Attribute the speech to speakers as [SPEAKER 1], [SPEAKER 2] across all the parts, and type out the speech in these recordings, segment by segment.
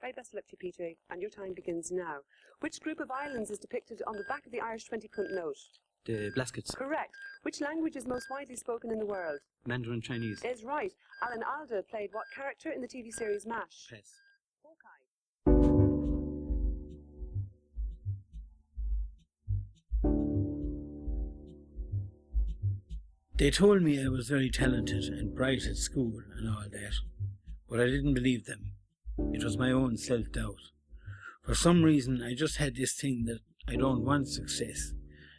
[SPEAKER 1] Very best of luck to you, PJ, and your time begins now. Which group of islands is depicted on the back of the Irish 20-punt note?
[SPEAKER 2] The Blaskets.
[SPEAKER 1] Correct. Which language is most widely spoken in the world?
[SPEAKER 2] Mandarin Chinese.
[SPEAKER 1] Is right. Alan Alda played what character in the TV series MASH?
[SPEAKER 2] Press.
[SPEAKER 3] They told me I was very talented and bright at school and all that, but I didn't believe them. It was my own self-doubt. For some reason, I just had this thing that I don't want success.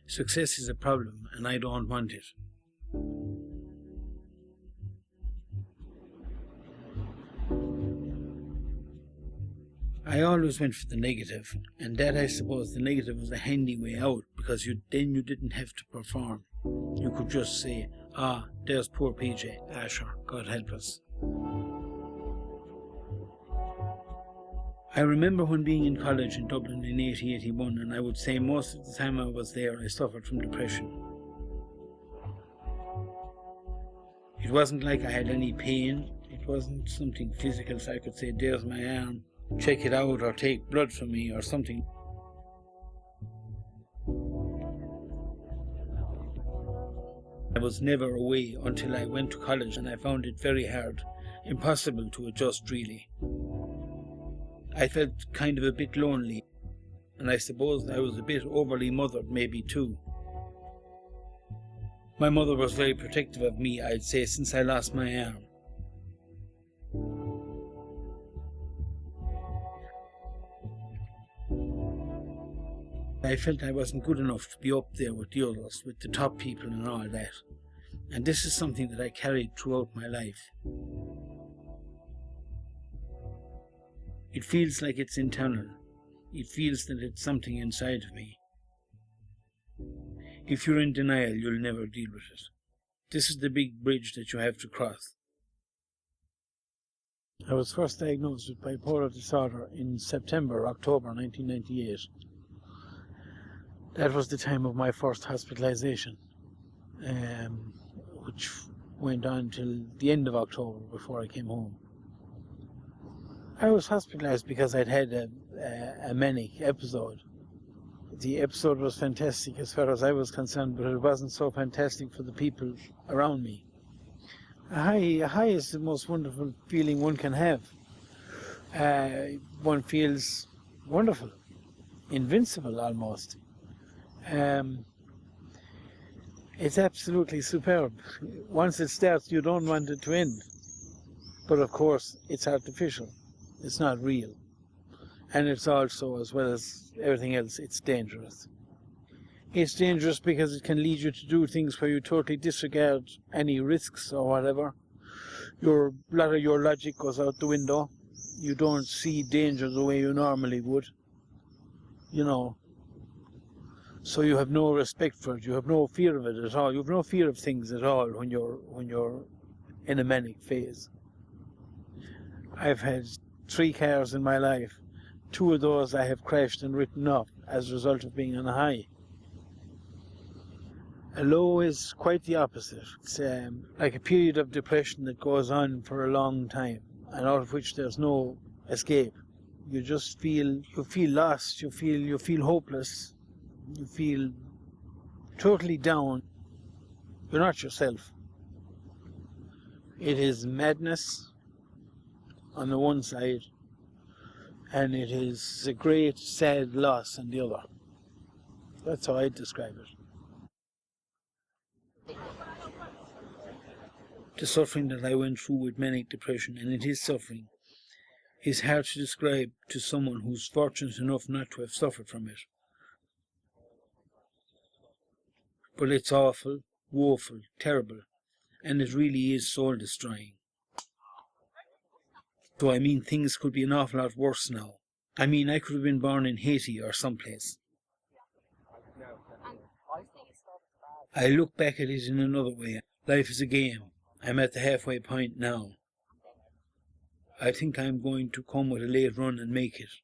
[SPEAKER 3] Success is a problem, and I don't want it. I always went for the negative, and that, I suppose, the negative was a handy way out, because then you didn't have to perform. You could just say, "Ah, there's poor PJ, Asher, God help us." I remember when being in college in Dublin in 1981, and I would say most of the time I was there, I suffered from depression. It wasn't like I had any pain. It wasn't something physical, so I could say, "There's my arm, check it out," or "take blood from me," or something. I was never away until I went to college, and I found it very hard, impossible to adjust really. I felt kind of a bit lonely, and I suppose I was a bit overly mothered maybe too. My mother was very protective of me, I'd say, since I lost my arm. I felt I wasn't good enough to be up there with the others, with the top people and all that. And this is something that I carried throughout my life. It feels like it's internal. It feels that it's something inside of me. If you're in denial, you'll never deal with it. This is the big bridge that you have to cross. I was first diagnosed with bipolar disorder in October 1998. That was the time of my first hospitalization, which went on till the end of October before I came home. I was hospitalized because I'd had a manic episode. The episode was fantastic as far as I was concerned, but it wasn't so fantastic for the people around me. A high is the most wonderful feeling one can have. One feels wonderful, invincible almost. It's absolutely superb. Once it starts, you don't want it to end. But of course, it's artificial. It's not real. And it's also, as well as everything else, it's dangerous. It's dangerous because it can lead you to do things where you totally disregard any risks or whatever. A lot of your logic goes out the window. You don't see danger the way you normally would. You know. So you have no respect for it. You have no fear of it at all. You have no fear of things at all when you're in a manic phase. I've had 3 cars in my life. 2 of those I have crashed and written off as a result of being on a high. A low is quite the opposite. It's like a period of depression that goes on for a long time, and out of which there's no escape. You just feel lost. You feel hopeless. You feel totally down. You're not yourself. It is madness on the one side, and it is a great sad loss on the other. That's how I'd describe it. The suffering that I went through with manic depression, and it is suffering, is hard to describe to someone who's fortunate enough not to have suffered from it. But it's awful, woeful, terrible, and it really is soul-destroying. So I mean, things could be an awful lot worse now. I mean, I could have been born in Haiti or someplace. I look back at it in another way. Life is a game. I'm at the halfway point now. I think I'm going to come with a late run and make it.